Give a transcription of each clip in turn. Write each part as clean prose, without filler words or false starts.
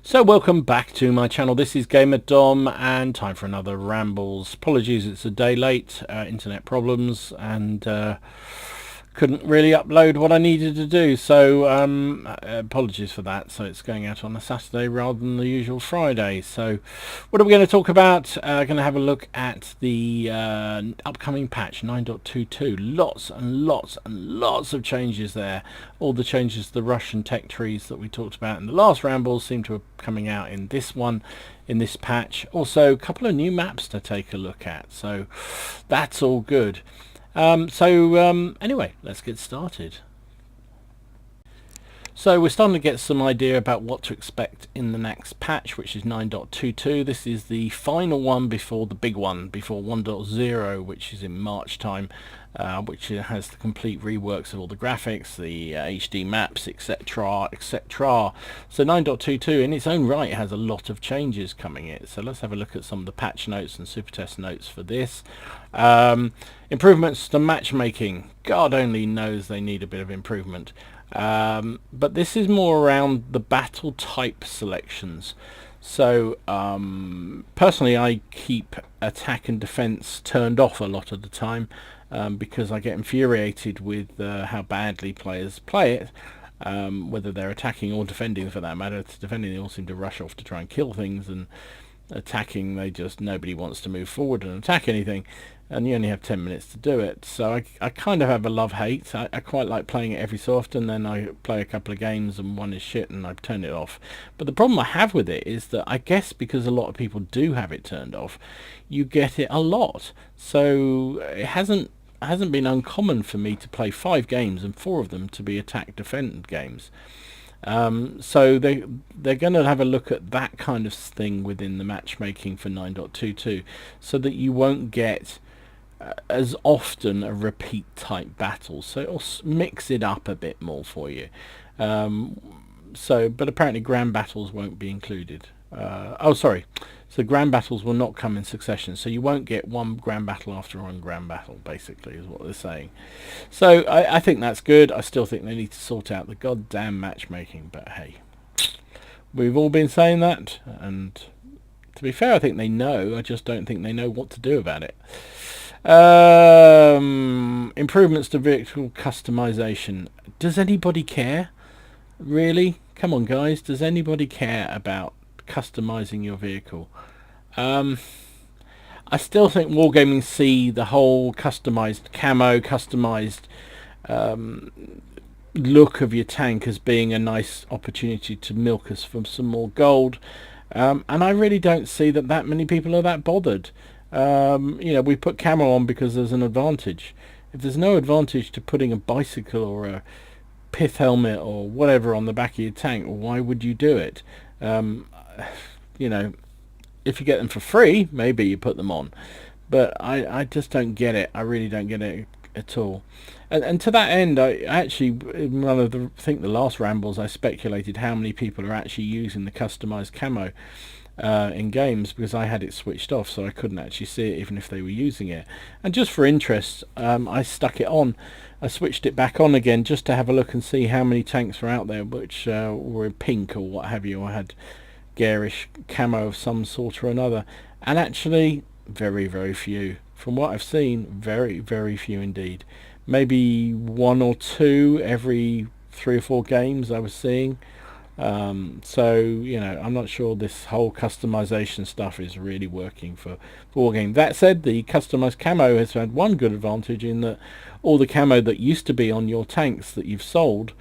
So welcome back to my channel. This is Gamer Dom and time for another Rambles. Apologies, it's a day late, internet problems, and couldn't really upload what I needed to do, so apologies for that. So it's going out on a Saturday rather than the usual Friday. So what are we going to talk about? Going to have a look at the upcoming patch 9.22. Lots and lots and lots of changes there. All the changes to the Russian tech trees that we talked about in the last Rambles seem to be coming out in this one, in this patch. Also a couple of new maps to take a look at, so that's all good. Anyway, let's get started. So we're starting to get some idea about what to expect in the next patch, which is 9.22. This is the final one before the big one, before 1.0, which is in March time, which has the complete reworks of all the graphics, the HD maps, etc, etc. So 9.22 in its own right has a lot of changes coming in. So let's have a look at some of the patch notes and super test notes for this. Improvements to matchmaking. God only knows they need a bit of improvement. But this is more around the battle type selections. So personally I keep attack and defense turned off a lot of the time, because I get infuriated with how badly players play it, whether they're attacking or defending for that matter. It's defending, they all seem to rush off to try and kill things, and attacking, nobody wants to move forward and attack anything, and you only have 10 minutes to do it. So I kind of have a love-hate. I quite like playing it every so often, then I play a couple of games and one is shit and I turn it off. But the problem I have with it is that I guess because a lot of people do have it turned off, you get it a lot. So it hasn't been uncommon for me to play 5 games and 4 of them to be attack defend games. So they're going to have a look at that kind of thing within the matchmaking for 9.22, so that you won't get as often a repeat type battle. So it'll mix it up a bit more for you. But apparently grand battles won't be included. So grand battles will not come in succession, so you won't get one grand battle after one grand battle, basically, is what they're saying. So I think that's good. I still think they need to sort out the goddamn matchmaking, but hey, we've all been saying that, and to be fair, I think they know. I just don't think they know what to do about it. Improvements to vehicle customization. Does anybody care? Really? Come on, guys. Does anybody care about customizing your vehicle? I still think Wargaming see the whole customized camo, customized look of your tank as being a nice opportunity to milk us for some more gold, and I really don't see that many people are that bothered. We put camo on because there's an advantage. If there's no advantage to putting a bicycle or a pith helmet or whatever on the back of your tank, why would you do it? If you get them for free, maybe you put them on, but I just don't get it. I really don't get it at all. And to that end, I actually, in one of the, I think the last Rambles, I speculated how many people are actually using the customized camo in games, because I had it switched off, so I couldn't actually see it even if they were using it. And just for interest, I stuck it on. I switched it back on again just to have a look and see how many tanks were out there which were in pink or what have you, or had garish camo of some sort or another, and actually very, very few. From what I've seen, very, very few indeed. Maybe 1 or 2 every 3 or 4 games I was seeing. I'm not sure this whole customization stuff is really working for Wargame. That said, the customized camo has had one good advantage, in that all the camo that used to be on your tanks that you've sold,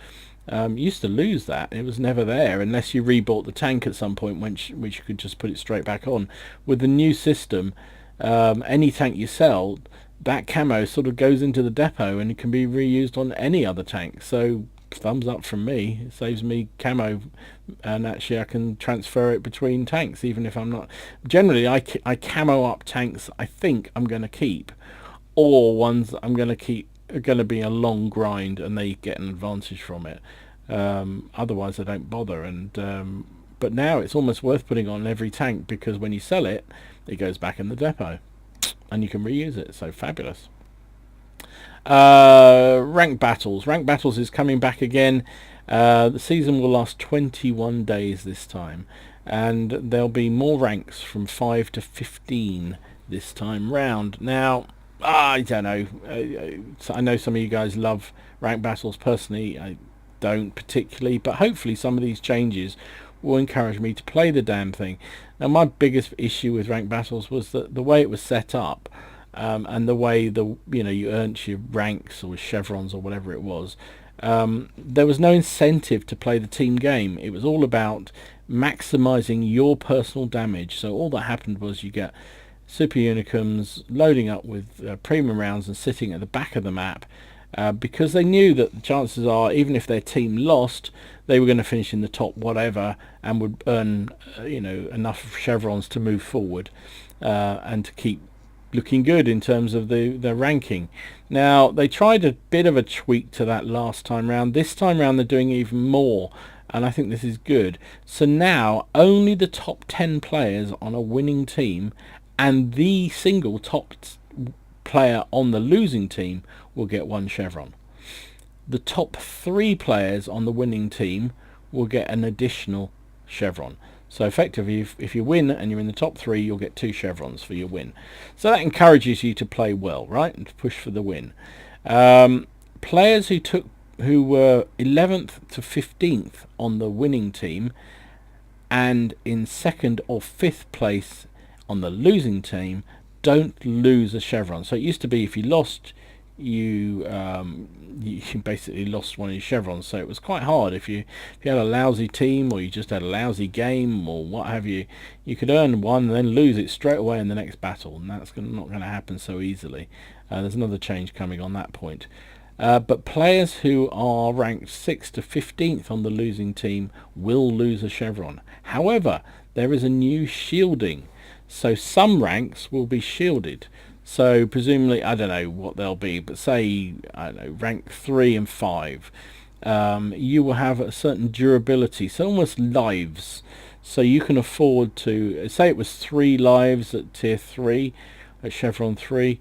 used to lose that. It was never there unless you rebought the tank at some point, which you could just put it straight back on. With the new system, any tank you sell, that camo sort of goes into the depot and it can be reused on any other tank. So thumbs up from me. It saves me camo, and actually I can transfer it between tanks, even if I'm not. Generally I camo up tanks I think I'm going to keep, or ones I'm going to keep are going to be a long grind and they get an advantage from it. Otherwise I don't bother. And but now it's almost worth putting on every tank, because when you sell it, it goes back in the depot and you can reuse it. So fabulous. Rank battles is coming back again. The season will last 21 days this time, and there'll be more ranks from 5 to 15 this time round. Now, I don't know. I know some of you guys love rank battles. Personally, I don't particularly, but hopefully some of these changes will encourage me to play the damn thing. Now, my biggest issue with rank battles was that the way it was set up, and the way you earned your ranks or chevrons or whatever it was. There was no incentive to play the team game. It was all about maximizing your personal damage. So all that happened was you get super unicums loading up with premium rounds and sitting at the back of the map, because they knew that the chances are, even if their team lost, they were going to finish in the top whatever and would earn enough chevrons to move forward, and to keep looking good in terms of the ranking. Now, they tried a bit of a tweak to that last time round. This time round they're doing even more, and I think this is good. So now only the top 10 players on a winning team and the single top player on the losing team will get 1 chevron. The top 3 players on the winning team will get an additional chevron. So effectively, if you win and you're in the top 3, you'll get 2 chevrons for your win. So that encourages you to play well, right, and to push for the win. Players who were 11th to 15th on the winning team and in 2nd or 5th place on the losing team don't lose a chevron. So it used to be if you lost, you basically lost one of your chevrons. So it was quite hard if you had a lousy team, or you just had a lousy game, or what have you. You could earn one and then lose it straight away in the next battle, and that's not going to happen so easily. There's another change coming on that point. But players who are ranked 6th to 15th on the losing team will lose a chevron. However, there is a new shielding, so some ranks will be shielded. So presumably, I don't know what they'll be, but say, I don't know, rank 3 and 5, you will have a certain durability, so almost lives. So you can afford to, say it was 3 lives at tier 3, at chevron 3,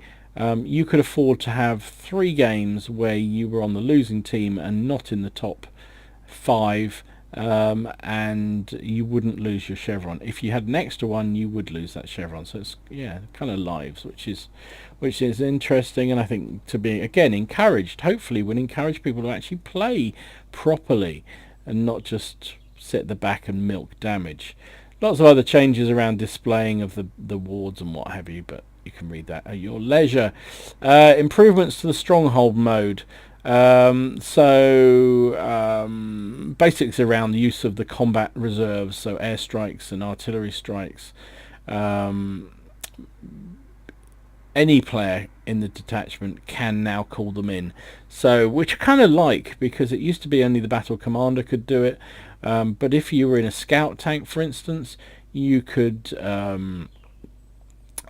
you could afford to have 3 games where you were on the losing team and not in the top 5, and you wouldn't lose your chevron. If you had an extra one, you would lose that chevron. So it's kind of lives, which is interesting, and I think to be again encouraged. Hopefully, will encourage people to actually play properly and not just sit at the back and milk damage. Lots of other changes around displaying of the wards and what have you, but you can read that at your leisure. Improvements to the Stronghold Mode. Basics around the use of the combat reserves, so airstrikes and artillery strikes. Any player in the detachment can now call them in, so which I kind of like, because it used to be only the battle commander could do it, but if you were in a scout tank, for instance, you could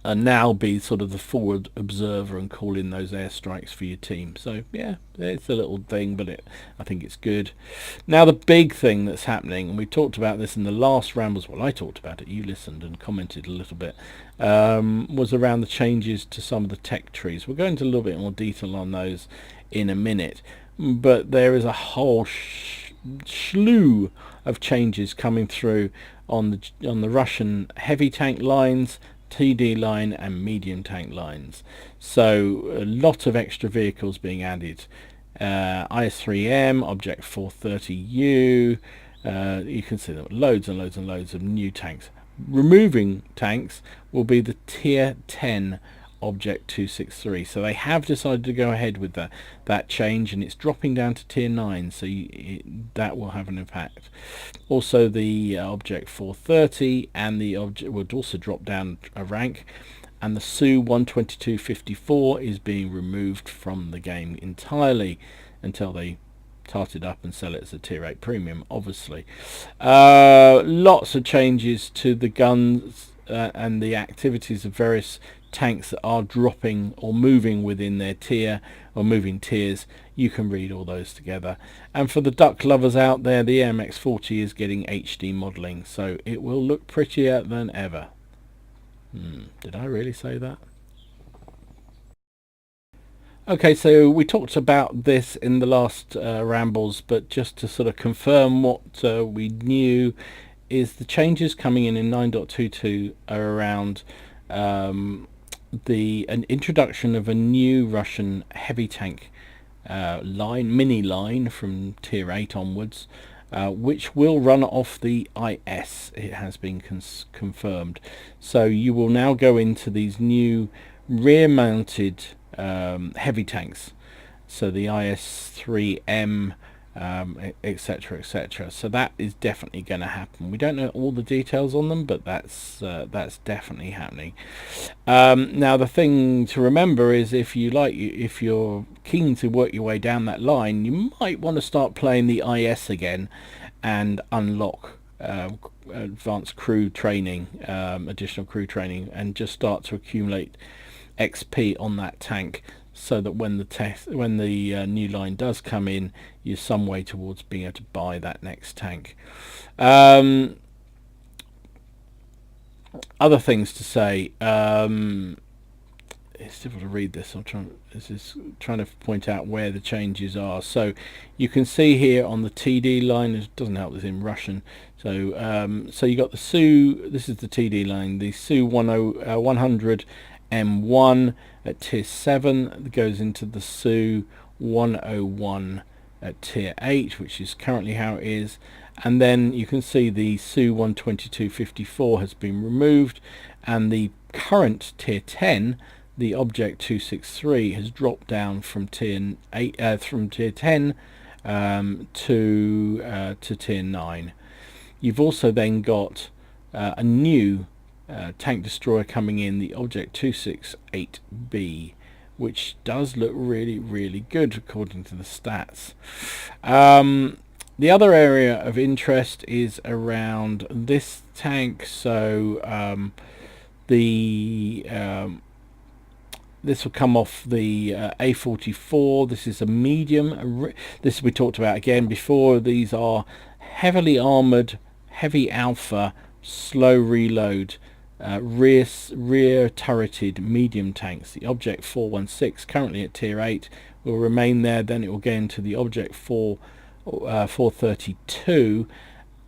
now be sort of the forward observer and call in those airstrikes for your team. So yeah, it's a little thing, but I think it's good. Now the big thing that's happening, and we talked about this in the last Rambles, well, I talked about it, you listened and commented a little bit, was around the changes to some of the tech trees. We'll go into a little bit more detail on those in a minute, but there is a whole slew of changes coming through on the Russian heavy tank lines, TD line and medium tank lines. So a lot of extra vehicles being added. IS-3M, Object 430U, you can see that loads and loads and loads of new tanks. Removing tanks will be the tier 10 Object 263. So they have decided to go ahead with that change, and it's dropping down to tier 9, so that will have an impact. Also the Object 430 and the Object would also drop down a rank, and the Su 12254 is being removed from the game entirely until they tart it up and sell it as a tier 8 premium, obviously. Lots of changes to the guns and the activities of various tanks that are dropping or moving within their tier or moving tiers. You can read all those together. And for the duck lovers out there, the AMX40 is getting HD modelling, so it will look prettier than ever. Did I really say that? Okay, so we talked about this in the last Rambles, but just to sort of confirm what we knew is the changes coming in 9.22 are around an introduction of a new Russian heavy tank mini line from tier 8 onwards, which will run off the IS. It has been confirmed. So you will now go into these new rear mounted heavy tanks, so the IS-3M, etc, etc. So that is definitely going to happen. We don't know all the details on them, but that's definitely happening. Now the thing to remember is, if you're keen to work your way down that line, you might want to start playing the IS again and unlock advanced crew training, additional crew training, and just start to accumulate XP on that tank, so that when the new line does come in, you're some way towards being able to buy that next tank. Other things to say. It's difficult to read this. This is trying to point out where the changes are. So you can see here on the TD line, it doesn't help this in Russian. So so you got the SU. This is the TD line. The SU 100 M1 at tier 7 that goes into the SU 101 at tier 8, which is currently how it is. And then you can see the SU 12254 has been removed, and the current tier 10, the Object 263, has dropped down from tier 8 from tier 10 to tier 9. You've also then got a new tank destroyer coming in, the Object 268B, which does look really, really good according to the stats. The other area of interest is around this tank. So this will come off the A44. This is a medium. This we talked about again before. These are heavily armored, heavy alpha, slow reload, rear turreted medium tanks. The Object 416, currently at tier 8, will remain there. Then it will go into the Object 432,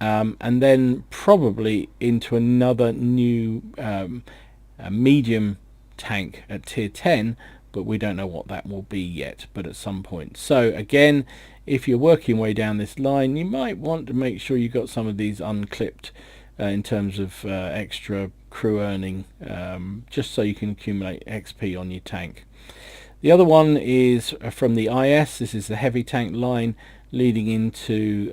and then probably into another new medium tank at tier 10, but we don't know what that will be yet, but at some point. So again, if you're working way down this line, you might want to make sure you got some of these unclipped in terms of extra crew earning, just so you can accumulate XP on your tank. The other one is from the IS. This is the heavy tank line leading into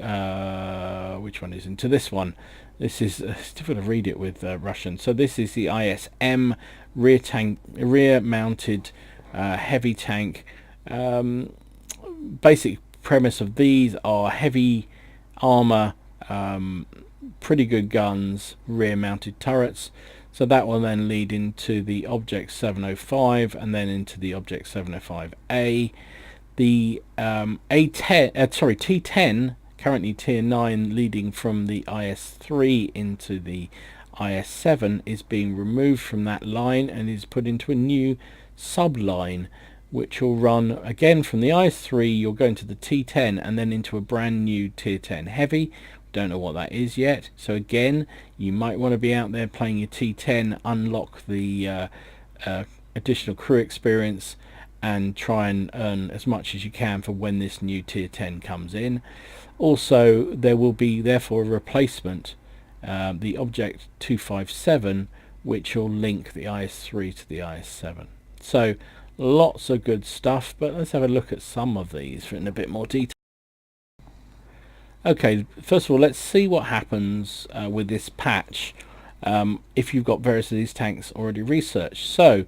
which one is into this one. This is it's difficult to read it with Russian. So this is the ISM rear mounted heavy tank. Basic premise of these are heavy armor, pretty good guns, rear mounted turrets. So that will then lead into the Object 705 and then into the Object 705A. The T10, currently tier 9, leading from the IS-3 into the IS-7, is being removed from that line and is put into a new sub-line, which will run again from the IS-3. You'll go into the T10 and then into a brand new tier 10 heavy. Don't know what that is yet. So again, you might want to be out there playing your T10, unlock the additional crew experience, and try and earn as much as you can for when this new tier 10 comes in. Also, there will be therefore a replacement, the Object 257, which will link the IS-3 to the IS-7. So lots of good stuff, but let's have a look at some of these in a bit more detail. Okay, first of all, let's see what happens with this patch if you've got various of these tanks already researched. So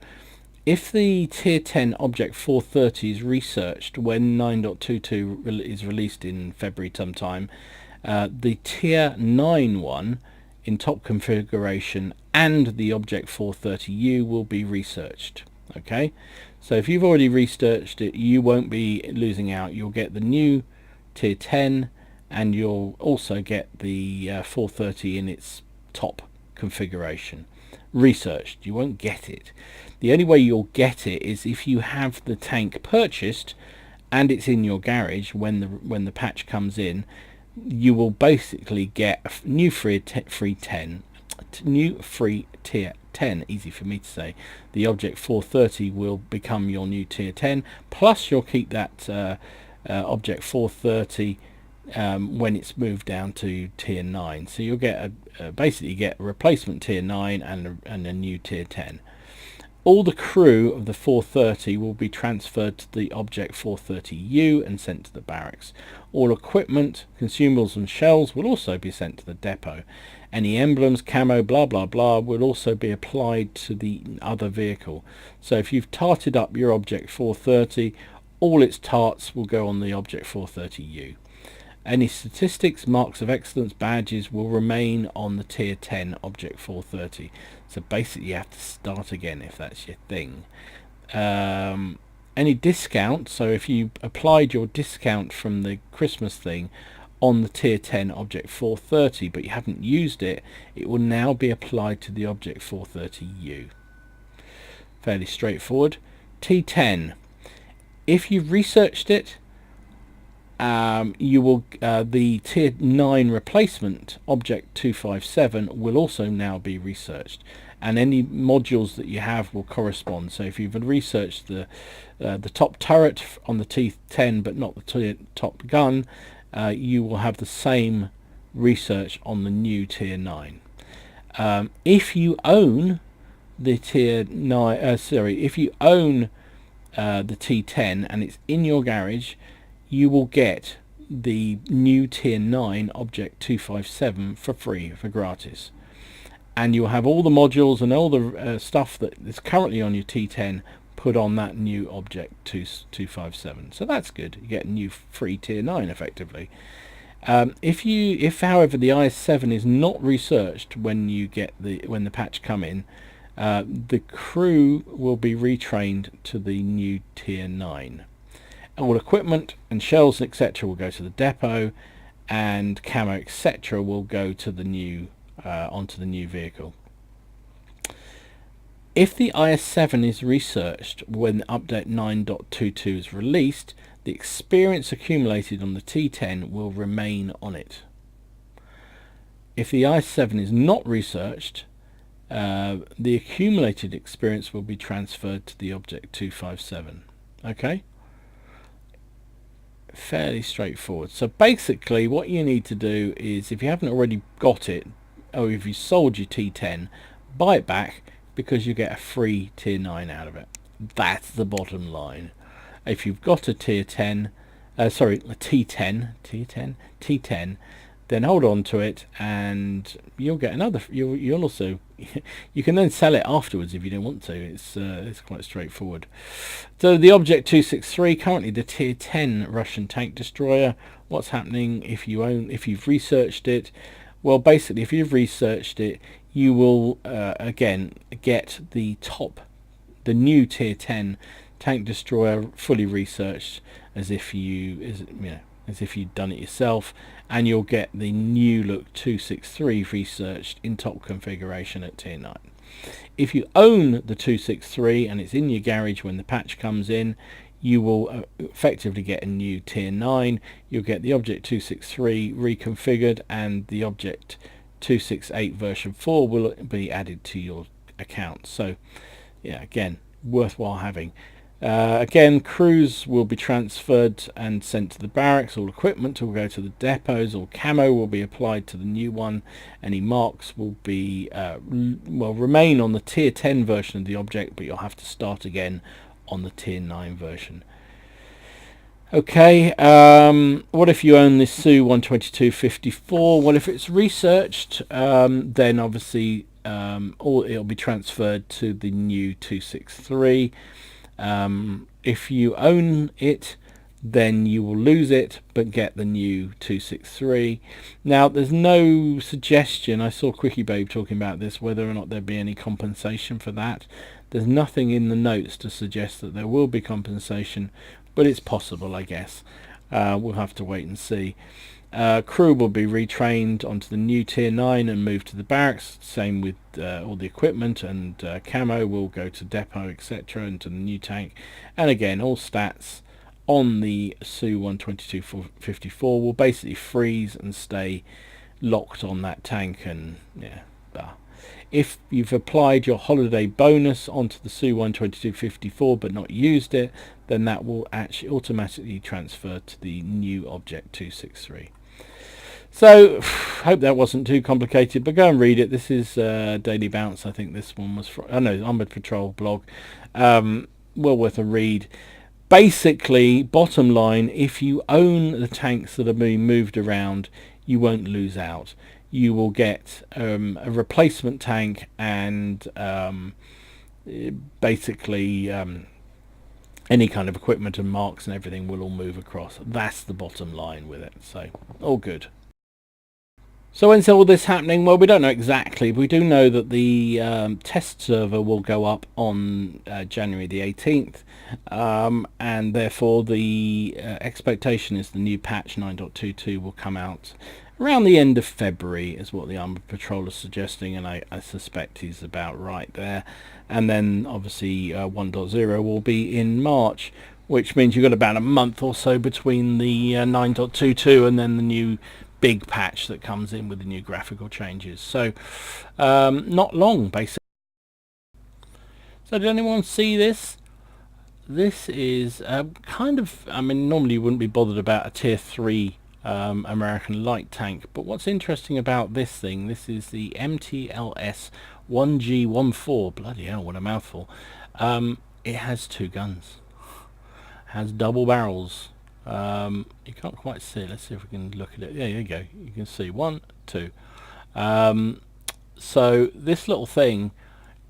if the tier 10 Object 430 is researched when 9.22 is released in February sometime, the tier 9 one in top configuration and the Object 430U will be researched. Okay, so if you've already researched it, you won't be losing out. You'll get the new tier 10, and you'll also get the 430 in its top configuration. Researched, you won't get it. The only way you'll get it is if you have the tank purchased and it's in your garage when the patch comes in. you will basically get a new free tier 10, easy for me to say. The object 430 will become your new tier 10, plus you'll keep that object 430 when it's moved down to tier 9. So you'll get basically get a replacement tier 9 and a new tier 10. All the crew of the 430 will be transferred to the object 430U and sent to the barracks. All equipment, consumables and shells will also be sent to the depot. Any emblems, camo, blah blah blah will also be applied to the other vehicle. So if you've tarted up your object 430, all its tarts will go on the object 430U. Any statistics, marks of excellence, badges will remain on the tier 10 object 430. So basically you have to start again if that's your thing. Any discount, so if you applied your discount from the Christmas thing on the tier 10 object 430 but you haven't used it, it will now be applied to the object 430U. Fairly straightforward. T10. If you've researched it, you will the tier 9 replacement object 257 will also now be researched, and any modules that you have will correspond. So if you've researched the top turret on the T10 but not the top gun, you will have the same research on the new tier 9. If you own the tier 9, if you own the T10 and it's in your garage, you will get the new tier 9 object 257 for free, for gratis, and you'll have all the modules and all the stuff that is currently on your T10 put on that new object 257. So that's good. You get a new free tier 9 effectively. If however the IS-7 is not researched when the patch come in, the crew will be retrained to the new tier 9. All equipment and shells etc. will go to the depot, and camo etc. will go to the new onto the new vehicle. If the IS-7 is researched when update 9.22 is released, the experience accumulated on the T10 will remain on it. If the IS-7 is not researched, the accumulated experience will be transferred to the object 257. Okay? Fairly straightforward. So basically what you need to do is, if you haven't already got it, or if you sold your T10, buy it back, because you get a free tier 9 out of it. That's the bottom line. If you've got a tier 10, a T10, then hold on to it, and you'll get another. You'll also you can then sell it afterwards if you don't want to. It's quite straightforward. So the object 263, currently the tier 10 Russian tank destroyer. What's happening if you've researched it? Well, basically, if you've researched it, you will again get the new tier 10 tank destroyer fully researched, as if you'd done it yourself, and you'll get the new look 263 researched in top configuration at tier 9. If you own the 263 and it's in your garage when the patch comes in, you will effectively get a new tier 9. You'll get the object 263 reconfigured, and the object 268 version 4 will be added to your account. So yeah, again, worthwhile having. Again, crews will be transferred and sent to the barracks. All equipment will go to the depots. All camo will be applied to the new one. Any marks will be remain on the tier 10 version of the object, but you'll have to start again on the tier 9 version. Okay, what if you own this Su 12254? Well, if it's researched, then obviously it'll be transferred to the new 263. If you own it, then you will lose it but get the new 263. Now, there's no suggestion, I saw Quickie Babe talking about this, whether or not there'd be any compensation for that. There's nothing in the notes to suggest that there will be compensation, but it's possible, I guess. We'll have to wait and see. Crew will be retrained onto the new tier 9 and moved to the barracks. Same with all the equipment, and camo will go to depot etc. and to the new tank. And again, all stats on the Su-12254 will basically freeze and stay locked on that tank. And yeah, if you've applied your holiday bonus onto the Su-12254 but not used it, then that will actually automatically transfer to the new Object 263. So, hope that wasn't too complicated, but go and read it. This is Daily Bounce. I think this one was from, Armored Patrol blog. Well worth a read. Basically, bottom line, if you own the tanks that are being moved around, you won't lose out. You will get a replacement tank, and basically any kind of equipment and marks and everything will all move across. That's the bottom line with it. So, all good. So when's all this happening? Well, we don't know exactly. We do know that the test server will go up on January the 18th, and therefore the expectation is the new patch 9.22 will come out around the end of February, is what the Armored Patrol is suggesting, and I suspect he's about right there. And then obviously 1.0 will be in March, which means you've got about a month or so between the 9.22 and then the new big patch that comes in with the new graphical changes. So not long, basically. So did anyone see this? This is kind of, I mean, normally you wouldn't be bothered about a tier 3 American light tank, but what's interesting about this thing, this is the MTLS 1G14. Bloody hell, what a mouthful. It has 2 guns, has double barrels. You can't quite see it. Let's see if we can look at it. Yeah, there you go. You can see 1, 2. So this little thing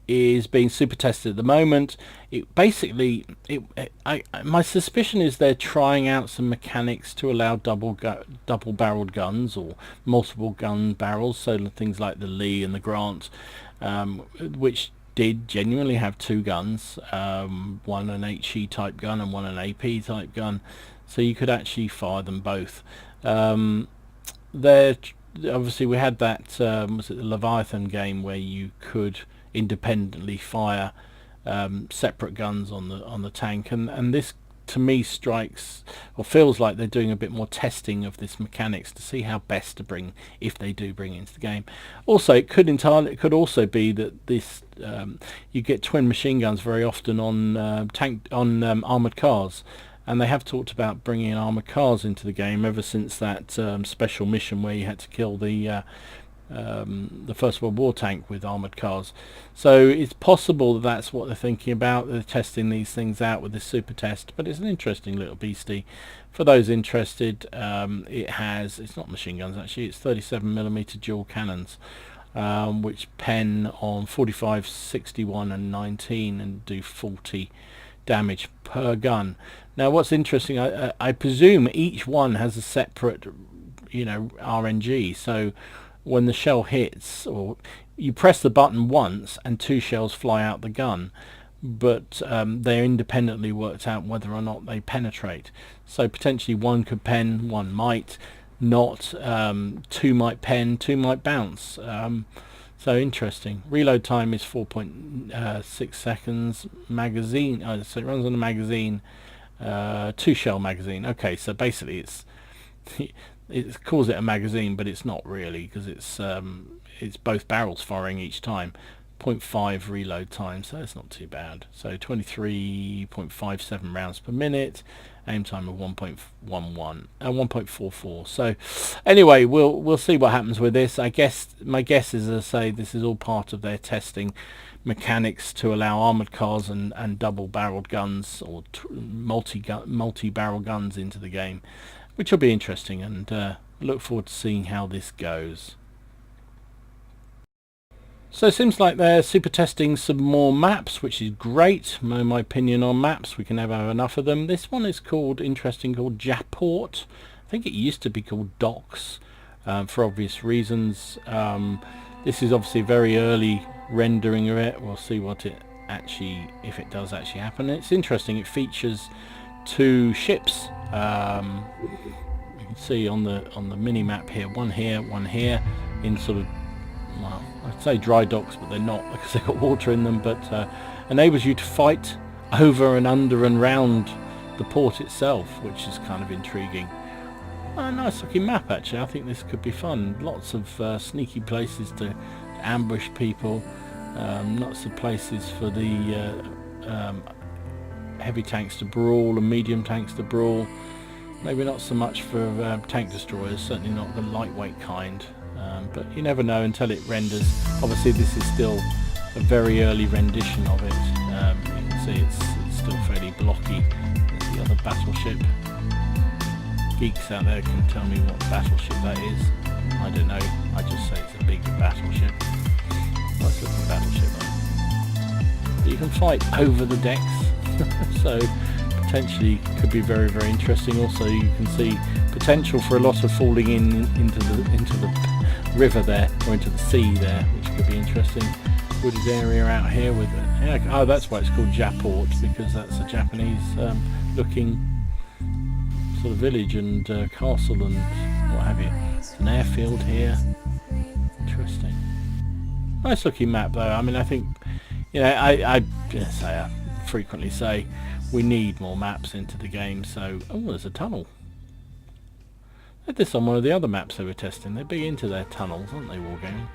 is being super tested at the moment. It basically, my suspicion is they're trying out some mechanics to allow double-barreled guns or multiple gun barrels. So things like the Lee and the Grant, which did genuinely have 2 guns, one an HE type gun and one an AP type gun. So you could actually fire them both. Obviously we had that, was it the Leviathan game, where you could independently fire separate guns on the tank, and this to me strikes or feels like they're doing a bit more testing of this mechanics to see how best to bring, if they do bring it into the game. Also, it could also be that this you get twin machine guns very often on armored cars. And they have talked about bringing armoured cars into the game ever since that special mission where you had to kill the First World War tank with armoured cars. So it's possible that that's what they're thinking about. They're testing these things out with this super test, but it's an interesting little beastie. For those interested, it's not machine guns actually, it's 37mm dual cannons, which pen on 45, 61 and 19 and do 40 damage per gun. Now what's interesting, I presume each one has a separate RNG, so when the shell hits, or you press the button once and 2 shells fly out the gun, but they're independently worked out whether or not they penetrate. So potentially one could pen, one might not, 2 might pen, 2 might bounce. So interesting. Reload time is 4.6 seconds. Magazine, so it runs on a magazine, 2 shell magazine. Okay, so basically it's it calls it a magazine, but it's not really, because it's both barrels firing each time. 0.5 reload time, so it's not too bad. So 23.57 rounds per minute, aim time of 1.44. So anyway, we'll see what happens with this. I guess my guess is, as I say, this is all part of their testing mechanics to allow armored cars and double-barreled guns or multi-barrel guns into the game, which will be interesting, and look forward to seeing how this goes. So it seems like they're super testing some more maps, which is great. My opinion on maps, we can never have enough of them. This one is called Japort. I think it used to be called Docks, for obvious reasons. This is obviously very early rendering of it. We'll see what it actually, if it does actually happen. It's interesting. It features 2 ships. You can see on the mini map here, one here, in sort of, well, I'd say dry docks, but they're not because they've got water in them, but enables you to fight over and under and round the port itself, which is kind of intriguing. A nice looking map actually. I think this could be fun. Lots of sneaky places to ambush people, lots of places for the heavy tanks to brawl and medium tanks to brawl. Maybe not so much for tank destroyers, certainly not the lightweight kind, but you never know until it renders. Obviously this is still a very early rendition of it. You can see it's still fairly blocky. There's the other battleship. Geeks out there can tell me what battleship that is. I don't know, I just say it's a big battleship. Nice looking battleship though. But you can fight over the decks, so potentially could be very, very interesting. Also you can see potential for a lot of falling into the river there, or into the sea there, which could be interesting. Wooded area out here with it. Oh, that's why it's called Japort, because that's a Japanese looking sort of village and castle and what have you. It's an airfield here. Interesting. Nice looking map though. I mean, I think, you know, I frequently say we need more maps into the game. So, oh, there's a tunnel. I had this on one of the other maps they were testing. They're big into their tunnels, aren't they, Wargaming?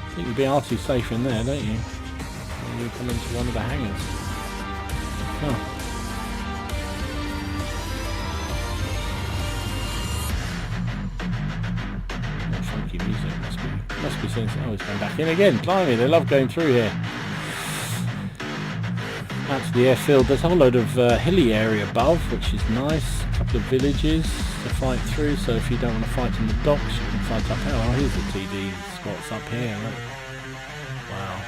I think you'd be RT safe in there, don't you? When you come into one of the hangars. Oh. More funky music, must be saying, oh, it's going back in again. Blimey, they love going through here. Out to the airfield, there's a whole load of hilly area above, which is nice. A couple of villages to fight through, so if you don't want to fight in the docks, you can fight up here. Oh, here's the TD spots up here, look. Wow.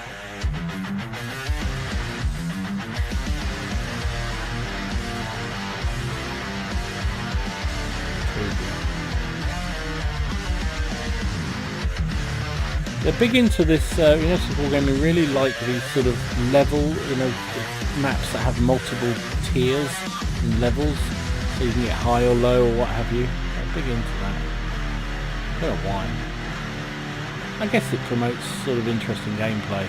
They're big into this, Wargaming really like these sort of level, maps that have multiple tiers and levels, so you can get high or low or what have you. They're big into that. For a while. I guess it promotes sort of interesting gameplay,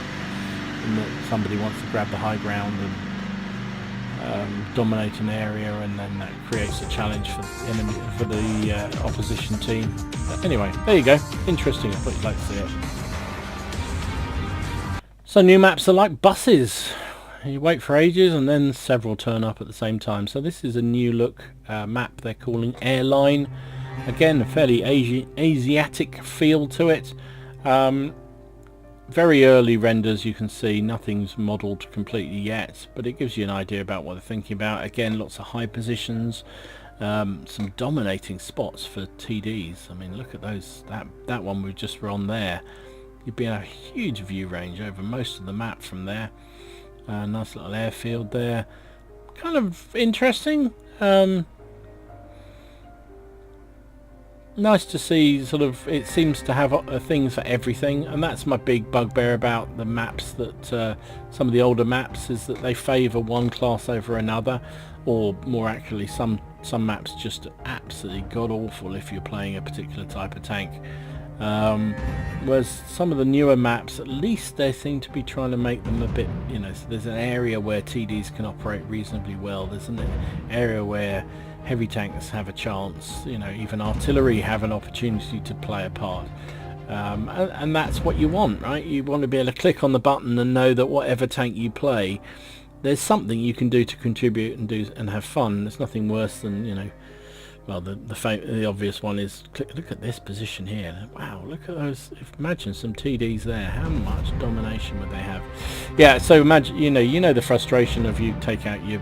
in that somebody wants to grab the high ground and dominate an area, and then that creates a challenge for the opposition team. But anyway, there you go. Interesting. I thought you'd like to see it. So new maps are like buses. You wait for ages and then several turn up at the same time. So this is a new look map they're calling Airline. Again, a fairly Asiatic feel to it. Very early renders, you can see nothing's modelled completely yet, but it gives you an idea about what they're thinking about. Again, lots of high positions, some dominating spots for TDs. I mean, look at those. That one we just were on there. You'd be in a huge view range over most of the map from there. Nice little airfield there. Kind of interesting. Nice to see, sort of, it seems to have things for everything, and that's my big bugbear about the maps, that some of the older maps is that they favour one class over another, or more accurately some maps just absolutely god awful if you're playing a particular type of tank. Whereas some of the newer maps, at least they seem to be trying to make them a bit, so there's an area where TDs can operate reasonably well. There's an area where heavy tanks have a chance, even artillery have an opportunity to play a part. And that's what you want, right? You want to be able to click on the button and know that whatever tank you play, there's something you can do to contribute and have fun. There's nothing worse than, well, the obvious one is, look at this position here. Wow, look at those. Imagine some TDs there. How much domination would they have? Yeah, so imagine, the frustration of you take out your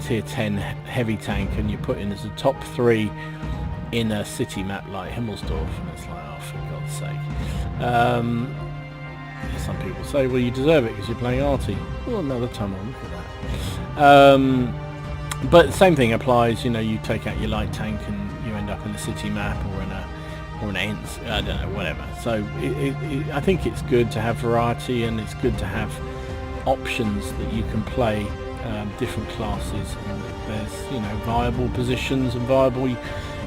tier 10 heavy tank and you put in as a top 3 in a city map like Himmelsdorf, and it's like, oh, for God's sake. Some people say, well, you deserve it because you're playing arty. Well, another tunnel, look at that. But the same thing applies, you take out your light tank and you end up in a city map or an Ents, I don't know, whatever. So I think it's good to have variety, and it's good to have options that you can play different classes, and there's viable positions and viable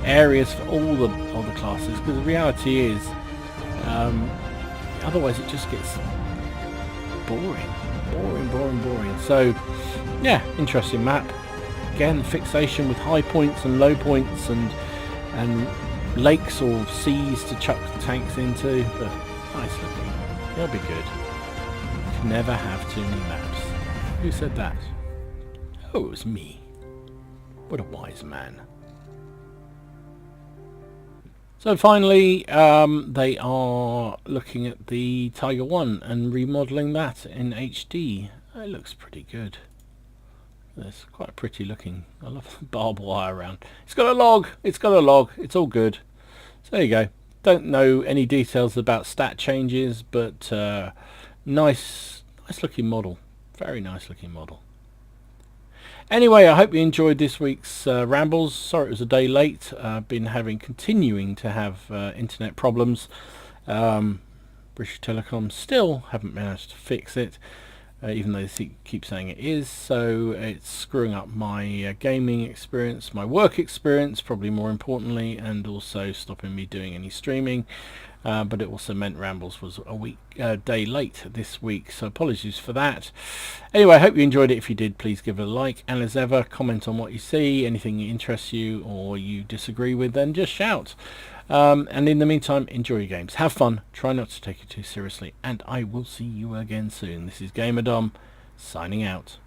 areas for all the classes, because the reality is otherwise it just gets boring. Boring. So, yeah, interesting map. Again, fixation with high points and low points and lakes or seas to chuck tanks into, but nice looking. They'll be good. Never have too many maps. Who said that? Oh, it was me. What a wise man. So finally, they are looking at the Tiger 1 and remodeling that in HD. It looks pretty good. It's quite pretty looking. I love the barbed wire around. It's got a log. It's all good. So there you go. Don't know any details about stat changes, but nice looking model. Very nice looking model. Anyway, I hope you enjoyed this week's Rambles. Sorry it was a day late. I've been continuing to have internet problems. British Telecom still haven't managed to fix it, even though they keep saying it is. So it's screwing up my gaming experience, my work experience, probably more importantly, and also stopping me doing any streaming. But it also meant Rambles was a day late this week, so apologies for that. Anyway, I hope you enjoyed it. If you did, please give it a like, and as ever, comment on what you see, anything that interests you or you disagree with, then just shout. And in the meantime, enjoy your games, have fun, try not to take it too seriously, and I will see you again soon. This is GamerDom, signing out.